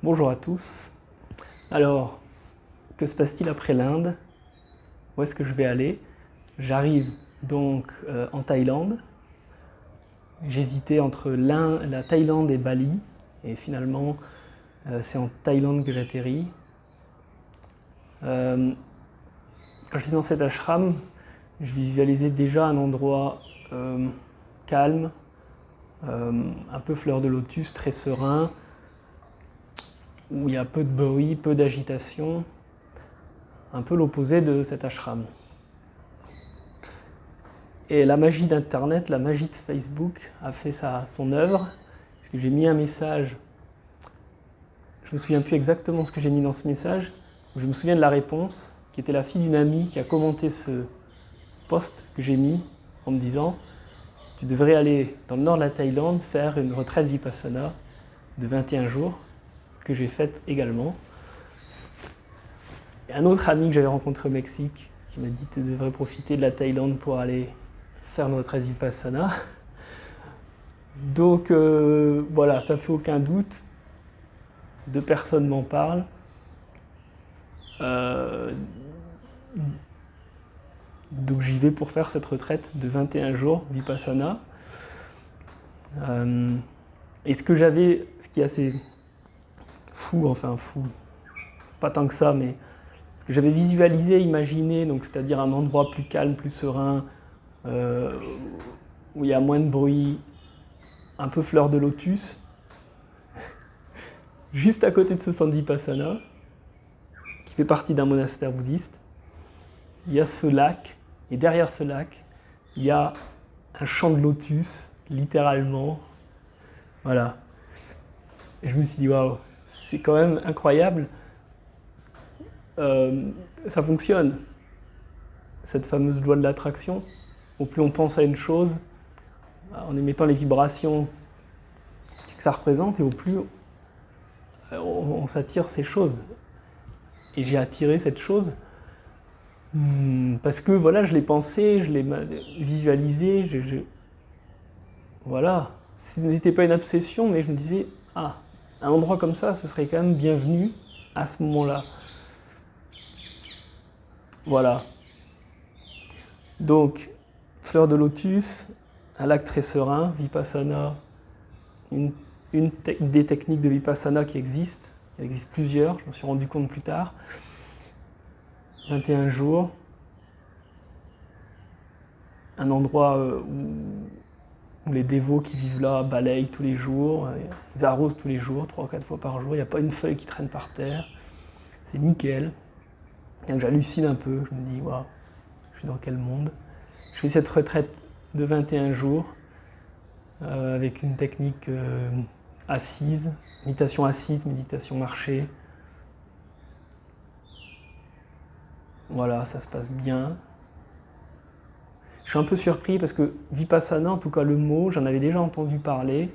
Bonjour à tous. Alors, que se passe-t-il après l'Inde? Où est-ce que je vais aller? J'arrive donc en Thaïlande. J'hésitais entre la Thaïlande et Bali. Et finalement, c'est en Thaïlande que j'atterris. Quand j'étais dans cet ashram, je visualisais déjà un endroit calme, un peu fleur de lotus, très serein, où il y a peu de bruit, peu d'agitation, un peu l'opposé de cet ashram. Et la magie d'Internet, la magie de Facebook a fait son œuvre, parce que j'ai mis un message, je ne me souviens plus exactement ce que j'ai mis dans ce message, je me souviens de la réponse, qui était la fille d'une amie qui a commenté ce post que j'ai mis en me disant « Tu devrais aller dans le nord de la Thaïlande faire une retraite Vipassana de 21 jours » que j'ai faite également. Et un autre ami que j'avais rencontré au Mexique qui m'a dit « Tu devrais profiter de la Thaïlande pour aller faire une retraite Vipassana ». Donc voilà, ça ne fait aucun doute. 2 personnes m'en parlent. Donc j'y vais pour faire cette retraite de 21 jours Vipassana. Et ce qui est assez fou, enfin fou, pas tant que ça, mais ce que j'avais visualisé, imaginé, donc c'est-à-dire un endroit plus calme, plus serein, où il y a moins de bruit, un peu fleur de lotus, juste à côté de ce centre Vipassana, qui fait partie d'un monastère bouddhiste, il y a ce lac, et derrière ce lac, il y a un champ de lotus, littéralement. Voilà. Et je me suis dit, waouh, c'est quand même incroyable. Ça fonctionne, cette fameuse loi de l'attraction. Au plus on pense à une chose, en émettant les vibrations que ça représente, et au plus on s'attire ces choses. Et j'ai attiré cette chose parce que voilà, je l'ai pensé, je l'ai visualisé, voilà. Ce n'était pas une obsession, mais je me disais, ah, un endroit comme ça serait quand même bienvenu à ce moment-là. Voilà. Donc, fleur de lotus, un lac très serein, Vipassana, une des techniques de Vipassana qui existent. Il existe plusieurs, je m'en suis rendu compte plus tard. 21 jours. Un endroit où les dévots qui vivent là balayent tous les jours, ils arrosent tous les jours, 3 ou 4 fois par jour, il n'y a pas une feuille qui traîne par terre. C'est nickel. Donc j'hallucine un peu, je me dis, waouh, je suis dans quel monde? Je fais cette retraite de 21 jours avec une technique assise, méditation marchée. Voilà, ça se passe bien. Je suis un peu surpris parce que Vipassana, en tout cas le mot, j'en avais déjà entendu parler,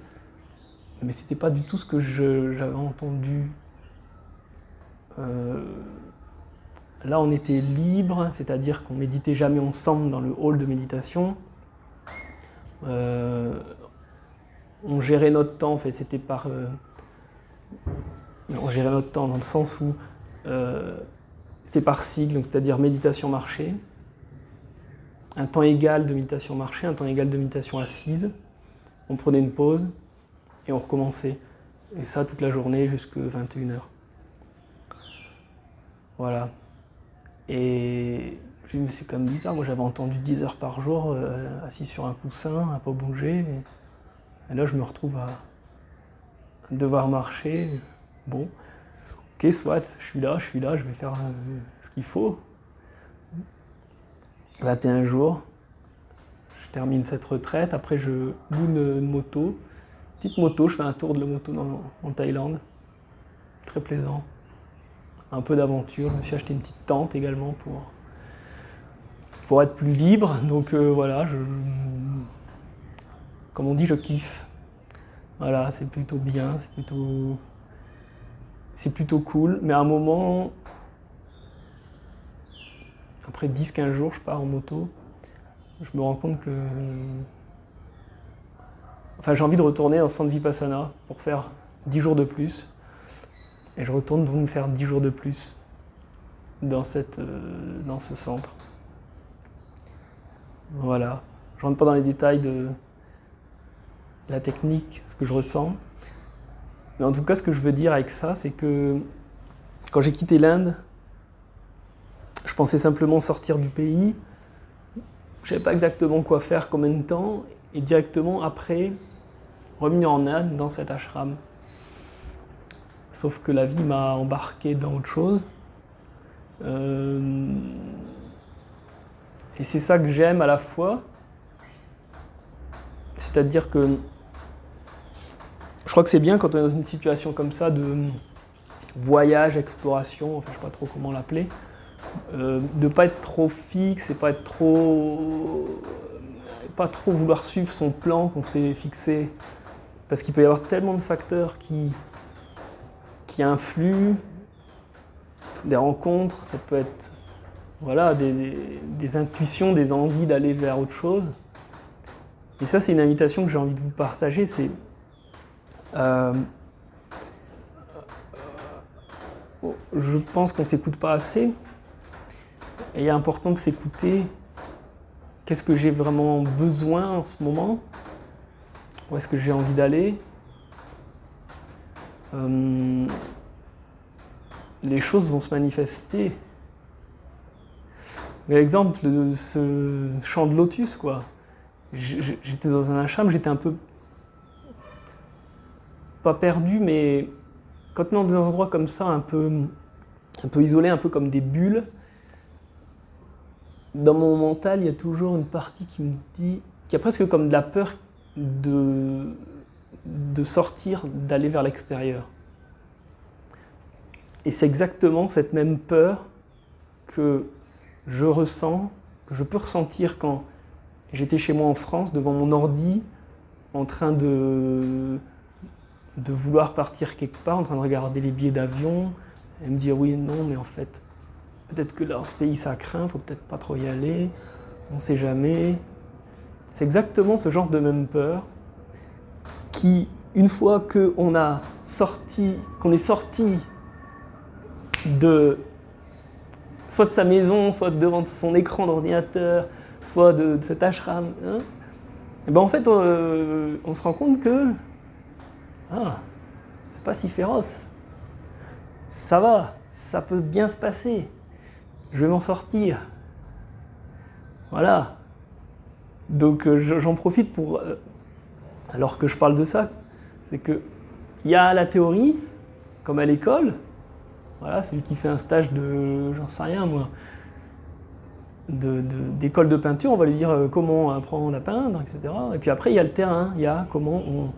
mais c'était pas du tout ce que j'avais entendu. Là, on était libre, c'est-à-dire qu'on méditait jamais ensemble dans le hall de méditation. On gérait notre temps, en fait, c'était par... on gérait notre temps dans le sens où c'était par sigle, c'est-à-dire méditation marchée. Un temps égal de méditation marchée, un temps égal de méditation assise. On prenait une pause et on recommençait. Et ça toute la journée jusqu'à 21h. Voilà. Et je me suis quand même bizarre, moi j'avais entendu 10 heures par jour, assis sur un coussin, à pas bouger. Et là je me retrouve à devoir marcher. Bon, ok, soit, je suis là, je vais faire ce qu'il faut. 21 jours, je termine cette retraite, après je loue une moto, petite moto, je fais un tour de la moto en Thaïlande, très plaisant, un peu d'aventure, je me suis acheté une petite tente également pour être plus libre, donc voilà, comme on dit, je kiffe, voilà, c'est plutôt bien, c'est plutôt cool, mais à un moment, après 10-15 jours, je pars en moto, je me rends compte que... Enfin, j'ai envie de retourner dans ce centre Vipassana pour faire 10 jours de plus. Et je retourne donc me faire 10 jours de plus dans ce centre. Voilà. Je ne rentre pas dans les détails de la technique, ce que je ressens. Mais en tout cas, ce que je veux dire avec ça, c'est que quand j'ai quitté l'Inde, je pensais simplement sortir du pays. Je ne savais pas exactement quoi faire, combien de temps. Et directement après, revenir en Inde, dans cet ashram. Sauf que la vie m'a embarqué dans autre chose. Et c'est ça que j'aime à la fois. C'est-à-dire que je crois que c'est bien quand on est dans une situation comme ça de voyage, exploration, enfin je ne sais pas trop comment l'appeler, de ne pas être trop fixe et pas trop vouloir suivre son plan qu'on s'est fixé. Parce qu'il peut y avoir tellement de facteurs qui influent, des rencontres, ça peut être voilà, des intuitions, des envies d'aller vers autre chose. Et ça, c'est une invitation que j'ai envie de vous partager, c'est je pense qu'on ne s'écoute pas assez. Et il est important de s'écouter. Qu'est-ce que j'ai vraiment besoin en ce moment? Où est-ce que j'ai envie d'aller? Les choses vont se manifester. L'exemple de ce champ de lotus, quoi. J'étais dans un ashram, j'étais un peu pas perdu, mais quand on est dans des endroits comme ça, un peu isolés, un peu comme des bulles, dans mon mental, il y a toujours une partie qui me dit, qui a presque comme de la peur de sortir, d'aller vers l'extérieur. Et c'est exactement cette même peur que je ressens, que je peux ressentir quand j'étais chez moi en France, devant mon ordi, en train de vouloir partir quelque part, en train de regarder les billets d'avion, et me dire oui, non, mais en fait, peut-être que dans ce pays ça craint, il ne faut peut-être pas trop y aller, on ne sait jamais. C'est exactement ce genre de même peur qui, une fois qu'on est sorti soit de sa maison, soit devant son écran d'ordinateur, soit de cet ashram, hein, et ben en fait on se rend compte que c'est pas si féroce, ça va, ça peut bien se passer, je vais m'en sortir. Voilà. Donc j'en profite pour, alors que je parle de ça, c'est qu'il y a la théorie, comme à l'école, voilà, celui qui fait un stage de, j'en sais rien moi, d'école de peinture, on va lui dire comment apprendre à peindre, etc. Et puis après il y a le terrain, il y a comment on...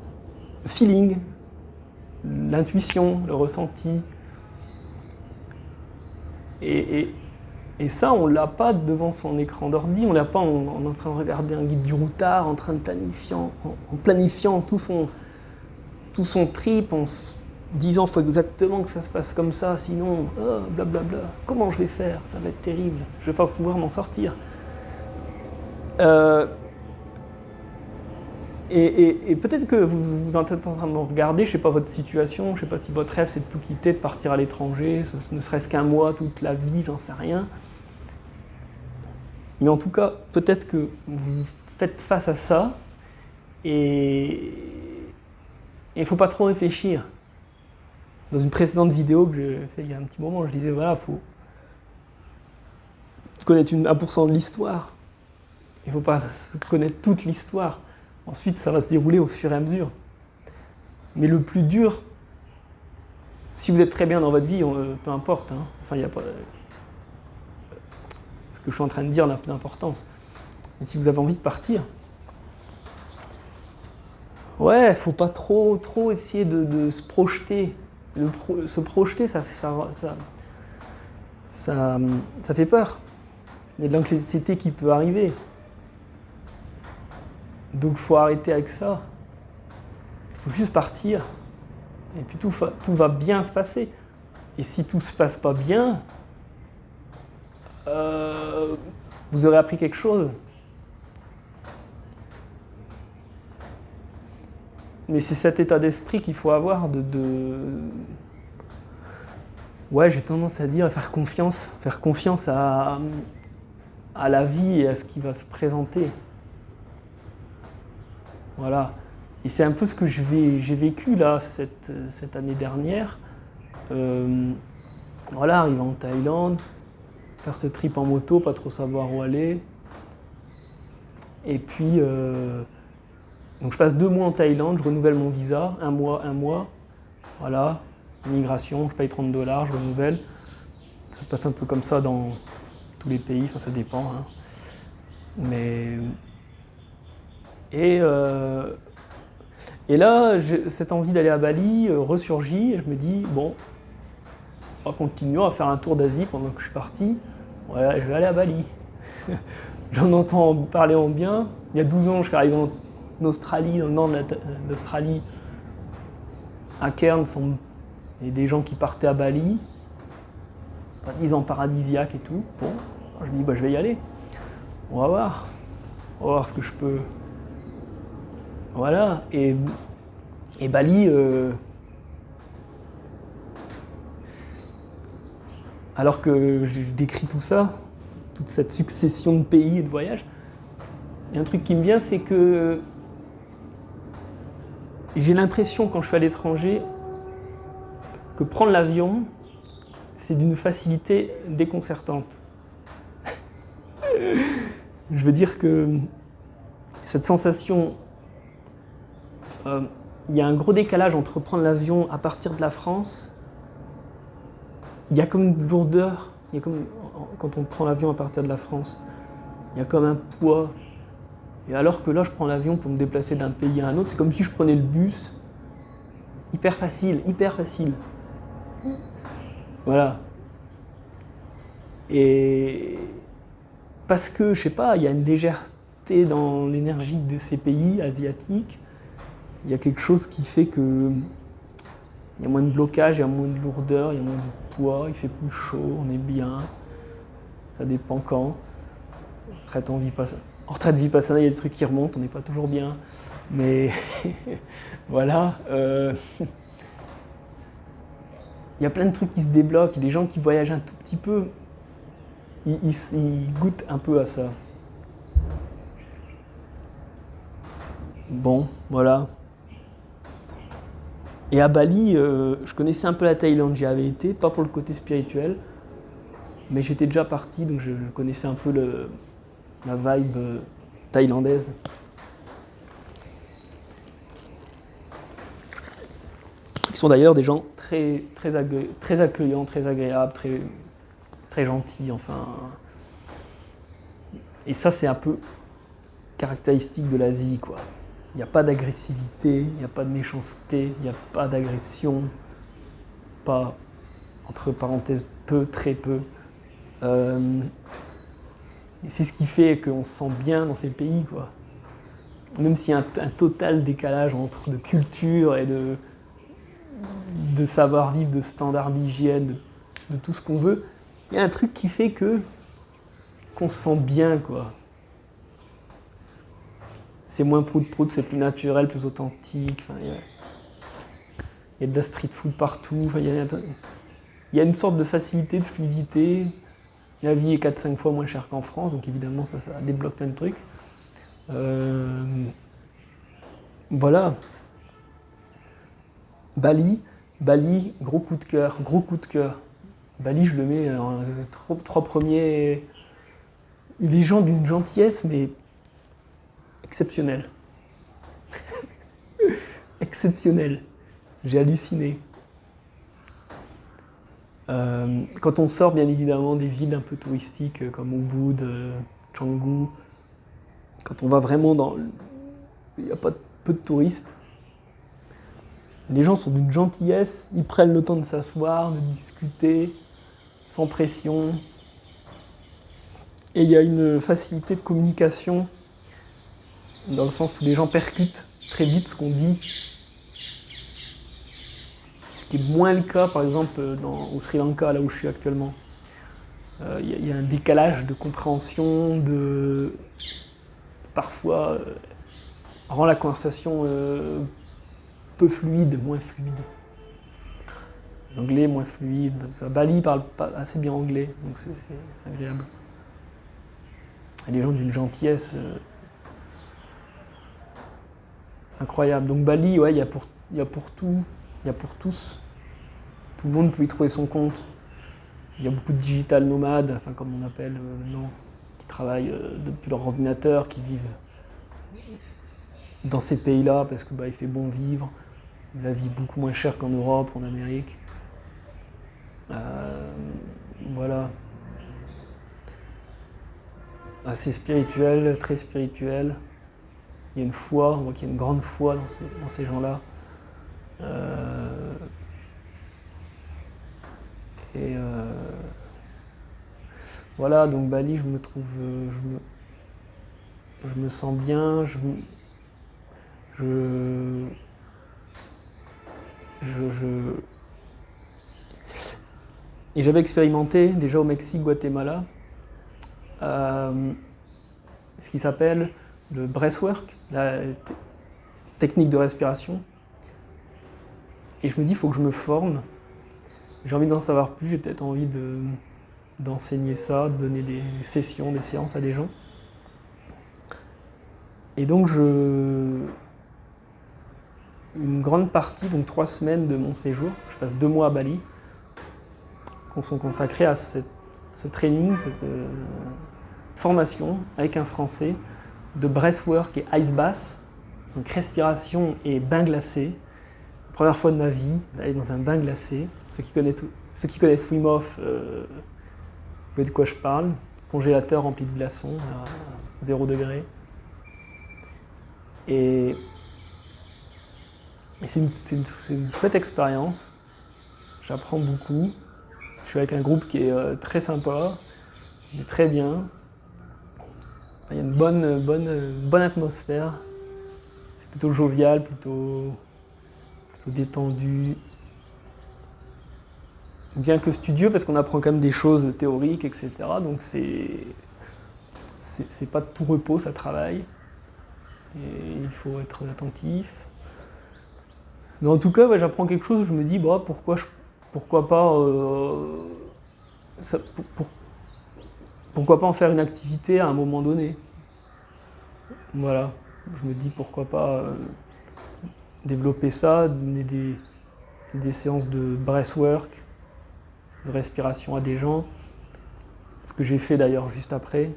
le feeling, l'intuition, le ressenti. Et ça, on ne l'a pas devant son écran d'ordi, on ne l'a pas en train de regarder un guide du routard, en planifiant tout son trip, en se disant qu'il faut exactement que ça se passe comme ça, sinon, blablabla, comment je vais faire? Ça va être terrible, je ne vais pas pouvoir m'en sortir. Et peut-être que vous êtes en train de me regarder, je ne sais pas votre situation, je ne sais pas si votre rêve c'est de tout quitter, de partir à l'étranger, ne serait-ce qu'un mois, toute la vie, j'en sais rien. Mais en tout cas, peut-être que vous faites face à ça et il ne faut pas trop réfléchir. Dans une précédente vidéo que j'ai fait il y a un petit moment, je disais voilà, il faut connaître 1% de l'histoire. Il ne faut pas connaître toute l'histoire. Ensuite, ça va se dérouler au fur et à mesure. Mais le plus dur, si vous êtes très bien dans votre vie, peu importe. Hein. Enfin, il n'y a pas... Ce que je suis en train de dire n'a pas d'importance. Mais si vous avez envie de partir, ouais, faut pas trop essayer de se projeter. Se projeter, ça fait peur. Il y a de l'anxiété qui peut arriver. Donc il faut arrêter avec ça. Il faut juste partir. Et puis tout va bien se passer. Et si tout ne se passe pas bien, vous aurez appris quelque chose. Mais c'est cet état d'esprit qu'il faut avoir Ouais, j'ai tendance à dire faire confiance à la vie et à ce qui va se présenter. Voilà. Et c'est un peu ce que j'ai vécu là cette année dernière. Voilà, arriver en Thaïlande, faire ce trip en moto, pas trop savoir où aller. Et puis, donc je passe 2 mois en Thaïlande, je renouvelle mon visa, un mois, voilà, immigration, je paye $30, je renouvelle. Ça se passe un peu comme ça dans tous les pays, enfin ça dépend. Hein. Mais... Et là, cette envie d'aller à Bali ressurgit et je me dis, bon, on va continuer à faire un tour d'Asie pendant que je suis parti. Voilà, je vais aller à Bali. J'en entends parler en bien. Il y a 12 ans, je suis arrivé en Australie, dans le nord de l'Australie, à Cairns, il y a des gens qui partaient à Bali, disant paradisiaque et tout. Bon, alors je me dis, bah, je vais y aller. On va voir ce que je peux. Voilà, et Bali, alors que je décris tout ça, toute cette succession de pays et de voyages, il y a un truc qui me vient, c'est que j'ai l'impression, quand je suis à l'étranger, que prendre l'avion, c'est d'une facilité déconcertante. Je veux dire que cette sensation, il y a un gros décalage entre prendre l'avion à partir de la France. Il y a comme une lourdeur, quand on prend l'avion à partir de la France, il y a comme un poids. Et alors que là, je prends l'avion pour me déplacer d'un pays à un autre, c'est comme si je prenais le bus. Hyper facile, hyper facile. Voilà. Et parce que, je sais pas, il y a une légèreté dans l'énergie de ces pays asiatiques. Il y a quelque chose qui fait que il y a moins de blocage, il y a moins de lourdeur, il y a moins de poids, il fait plus chaud, on est bien. Ça dépend quand. En retraite vipassana, il y a des trucs qui remontent, on n'est pas toujours bien. Mais voilà. Il y a plein de trucs qui se débloquent. Les gens qui voyagent un tout petit peu, ils goûtent un peu à ça. Bon, voilà. Et à Bali, je connaissais un peu la Thaïlande, j'y avais été, pas pour le côté spirituel, mais j'étais déjà parti, donc je connaissais un peu la vibe thaïlandaise. Qui sont d'ailleurs des gens très accueillants, très agréables, très gentils, enfin. Et ça, c'est un peu caractéristique de l'Asie, quoi. Il n'y a pas d'agressivité, il n'y a pas de méchanceté, il n'y a pas d'agression, pas, entre parenthèses, très peu. Et c'est ce qui fait qu'on se sent bien dans ces pays, quoi. Même s'il y a un total décalage entre de culture et de savoir-vivre, de standards d'hygiène, de tout ce qu'on veut, il y a un truc qui fait qu'on se sent bien, quoi. C'est moins prout-prout, c'est plus naturel, plus authentique. Enfin, il y a de la street food partout. Enfin, il y a une sorte de facilité, de fluidité. La vie est 4-5 fois moins chère qu'en France, donc évidemment ça débloque plein de trucs. Voilà. Bali, gros coup de cœur. Bali, je le mets en 3 premiers. Les gens d'une gentillesse, mais exceptionnelle. Exceptionnelle. J'ai halluciné. Quand on sort, bien évidemment, des villes un peu touristiques comme Ubud, Canggu, quand on va vraiment dans... Il n'y a pas peu de touristes. Les gens sont d'une gentillesse, ils prennent le temps de s'asseoir, de discuter, sans pression. Et il y a une facilité de communication, dans le sens où les gens percutent très vite ce qu'on dit. Ce qui est moins le cas, par exemple, au Sri Lanka, là où je suis actuellement. Il y a un décalage de compréhension, parfois rend la conversation peu fluide, moins fluide. L'anglais moins fluide. Bali parle assez bien anglais, donc c'est agréable. Et les gens d'une gentillesse incroyable. Donc Bali, ouais, il y a pour tout, il y a pour tous. Tout le monde peut y trouver son compte. Il y a beaucoup de digital nomades, enfin comme on appelle maintenant, qui travaillent depuis leur ordinateur, qui vivent dans ces pays-là parce que il fait bon vivre. La vie est beaucoup moins chère qu'en Europe, en Amérique. Voilà. Assez spirituel, très spirituel. Il y a une foi, on voit qu'il y a une grande foi dans ces gens-là. Voilà, donc Bali, je me trouve, je me sens bien, et j'avais expérimenté déjà au Mexique, Guatemala, ce qui s'appelle le breathwork, la technique de respiration. Et je me dis, il faut que je me forme. J'ai envie d'en savoir plus, j'ai peut-être envie d'enseigner ça, de donner des sessions, des séances à des gens. Et donc une grande partie, donc 3 semaines de mon séjour, je passe 2 mois à Bali, sont consacrés à ce training, cette formation avec un Français de breathwork et ice bath, donc respiration et bain glacé. Première fois de ma vie d'aller dans un bain glacé. Ceux qui connaissent Wim Hof, vous voyez de quoi je parle. Congélateur rempli de glaçons à 0 degré. Et c'est une chouette expérience. J'apprends beaucoup. Je suis avec un groupe qui est très sympa, qui est très bien. Il y a une bonne atmosphère. C'est plutôt jovial, plutôt détendu. Bien que studieux, parce qu'on apprend quand même des choses théoriques, etc. Donc c'est pas de tout repos, ça travaille. Et il faut être attentif. Mais en tout cas, j'apprends quelque chose, je me dis, pourquoi pas en faire une activité à un moment donné. Voilà, je me dis pourquoi pas développer ça, donner des séances de breathwork, de respiration à des gens. Ce que j'ai fait d'ailleurs juste après,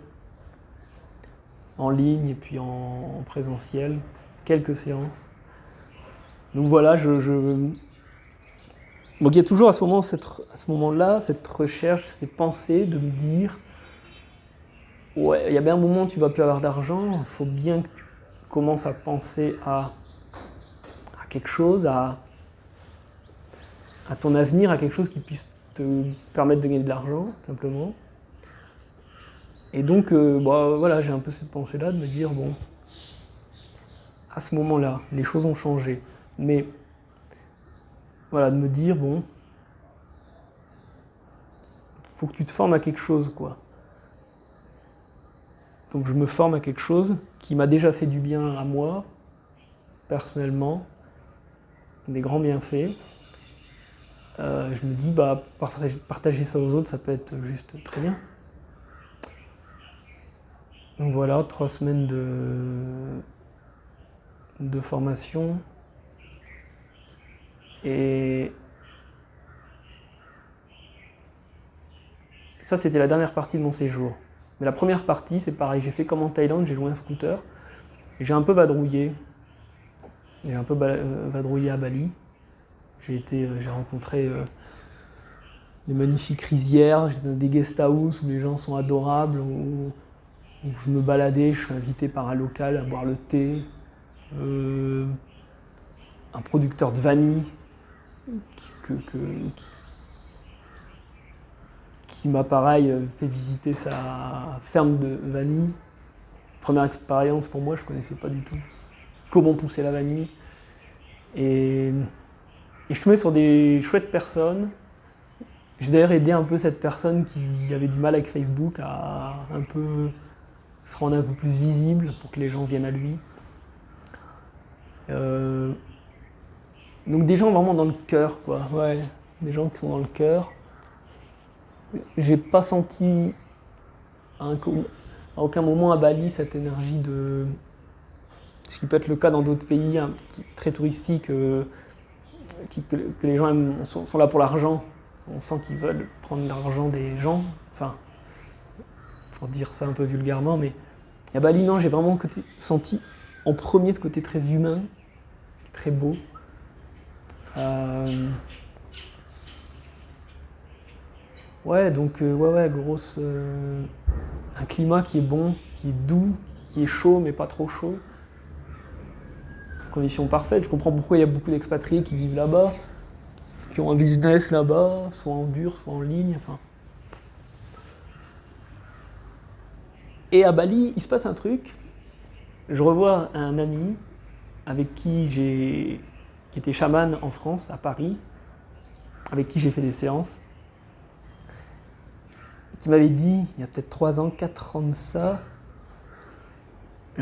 en ligne et puis en présentiel, quelques séances. Donc voilà, donc il y a toujours à ce moment-là, cette recherche, ces pensées de me dire ouais, il y a bien un moment où tu vas plus avoir d'argent, il faut bien que tu commences à penser à quelque chose, à ton avenir, à quelque chose qui puisse te permettre de gagner de l'argent, simplement. Et donc, voilà, j'ai un peu cette pensée-là de me dire, bon, à ce moment-là, les choses ont changé. Mais, voilà, de me dire, bon, faut que tu te formes à quelque chose, quoi. Donc je me forme à quelque chose qui m'a déjà fait du bien à moi, personnellement, des grands bienfaits. Je me dis, partager ça aux autres, ça peut être juste très bien. Donc voilà, 3 semaines de formation. Et ça, c'était la dernière partie de mon séjour. Mais la première partie, c'est pareil, j'ai fait comme en Thaïlande, j'ai loué un scooter. Et j'ai un peu vadrouillé. J'ai un peu vadrouillé à Bali. J'ai rencontré des magnifiques rizières, j'étais dans des guest house où les gens sont adorables, où je me baladais, je suis invité par un local à boire le thé, un producteur de vanille qui m'a pareil fait visiter sa ferme de vanille. Première expérience pour moi, je ne connaissais pas du tout comment pousser la vanille. Et je suis tombé sur des chouettes personnes. J'ai d'ailleurs aidé un peu cette personne qui avait du mal avec Facebook à un peu se rendre un peu plus visible pour que les gens viennent à lui. Donc des gens vraiment dans le cœur, quoi. Ouais. des gens qui sont dans le cœur. J'ai pas senti à aucun moment à Bali cette énergie de... Ce qui peut être le cas dans d'autres pays très touristiques, que les gens sont là pour l'argent. On sent qu'ils veulent prendre l'argent des gens. Enfin, pour dire ça un peu vulgairement, mais à Bali, non, j'ai vraiment senti en premier ce côté très humain, très beau. Ouais, donc grosse... un climat qui est bon, qui est doux, qui est chaud mais pas trop chaud. Conditions parfaites. Je comprends pourquoi il y a beaucoup d'expatriés qui vivent là-bas, qui ont un business là-bas, soit en dur, soit en ligne, enfin. Et à Bali, il se passe un truc. Je revois un ami avec qui était chaman en France, à Paris, avec qui j'ai fait des séances, qui m'avait dit, il y a peut-être 3 ans, 4 ans de ça, qui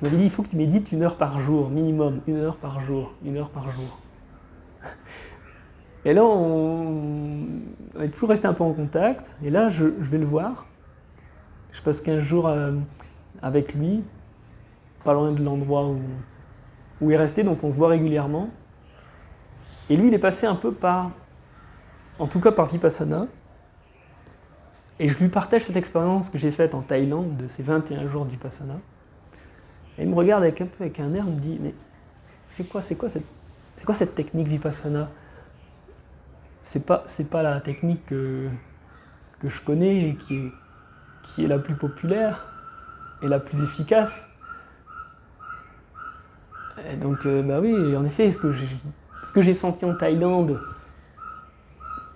m'avait dit, il faut que tu médites 1 heure par jour, minimum, 1 heure par jour, 1 heure par jour. Et là, on est toujours resté un peu en contact, et là, je vais le voir. Je passe 15 jours avec lui, pas loin de l'endroit où il est resté, donc on se voit régulièrement. Et lui, il est passé un peu en tout cas par Vipassana. Et je lui partage cette expérience que j'ai faite en Thaïlande, de ces 21 jours de Vipassana. Et il me regarde avec un air, il me dit, mais c'est quoi cette technique Vipassana? C'est pas la technique que je connais et qui est la plus populaire et la plus efficace. Et donc, bah oui, en effet, ce que j'ai senti en Thaïlande,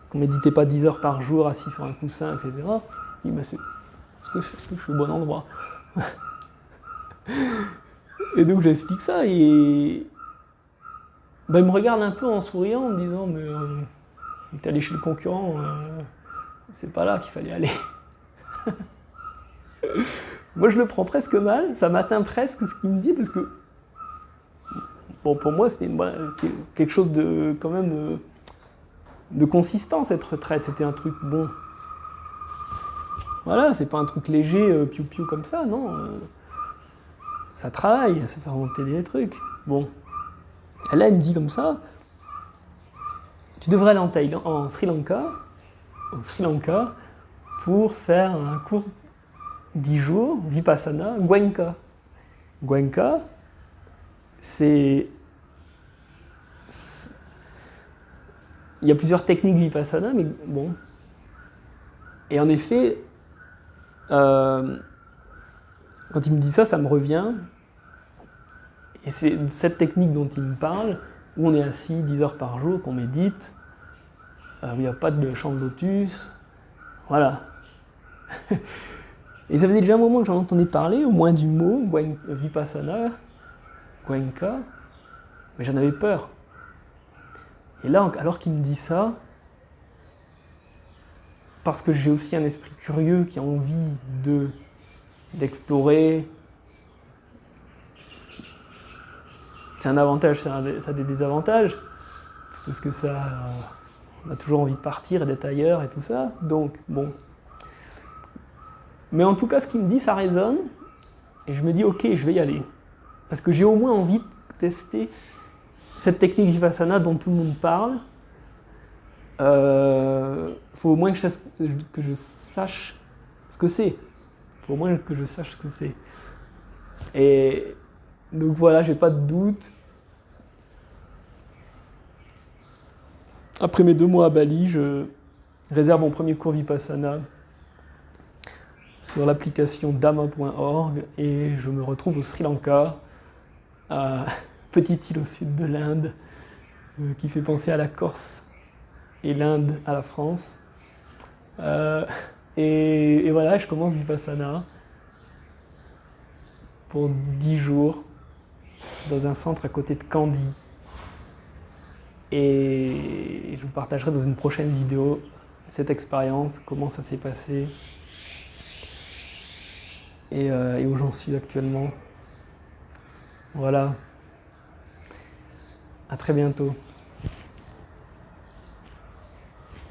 qu'on méditait pas 10 heures par jour assis sur un coussin, etc., oui, bah est-ce que je suis au bon endroit? Et donc j'explique ça, et bah, il me regarde un peu en souriant, en me disant, mais t'es allé chez le concurrent, c'est pas là qu'il fallait aller. Moi je le prends presque mal, ça m'atteint presque ce qu'il me dit, parce que bon, pour moi c'est quelque chose de quand même de consistant, cette retraite. C'était un truc bon. Voilà, c'est pas un truc léger, piou-piou comme ça, non. Ça travaille, ça fait remonter des trucs. Bon. Et là, il me dit comme ça, tu devrais aller en Sri Lanka, pour faire un cours 10 jours, Vipassana, Goenka. Goenka, il y a plusieurs techniques Vipassana, mais bon. Et en effet, quand il me dit ça, ça me revient. Et c'est cette technique dont il me parle, où on est assis 10 heures par jour, qu'on médite, où il n'y a pas de champ de lotus. Voilà. Et ça faisait déjà un moment que j'en entendais parler, au moins du mot, Vipassana, Goenka, mais j'en avais peur. Et là, alors qu'il me dit ça, parce que j'ai aussi un esprit curieux qui a envie d'explorer, c'est un avantage, ça a des désavantages, parce que on a toujours envie de partir et d'être ailleurs et tout ça, donc bon. Mais en tout cas, ce qu'il me dit, ça résonne, et je me dis, ok, je vais y aller. Parce que j'ai au moins envie de tester cette technique Vipassana dont tout le monde parle. Faut au moins que je sache ce que c'est. Faut au moins que je sache ce que c'est. Et donc voilà, j'ai pas de doute. Après mes 2 mois à Bali, je réserve mon premier cours Vipassana sur l'application dhamma.org et je me retrouve au Sri Lanka, petite île au sud de l'Inde, qui fait penser à la Corse et l'Inde à la France. Et voilà, je commence Vipassana pour 10 jours dans un centre à côté de Kandy. Et je vous partagerai dans une prochaine vidéo cette expérience, comment ça s'est passé et où j'en suis actuellement. Voilà. À très bientôt.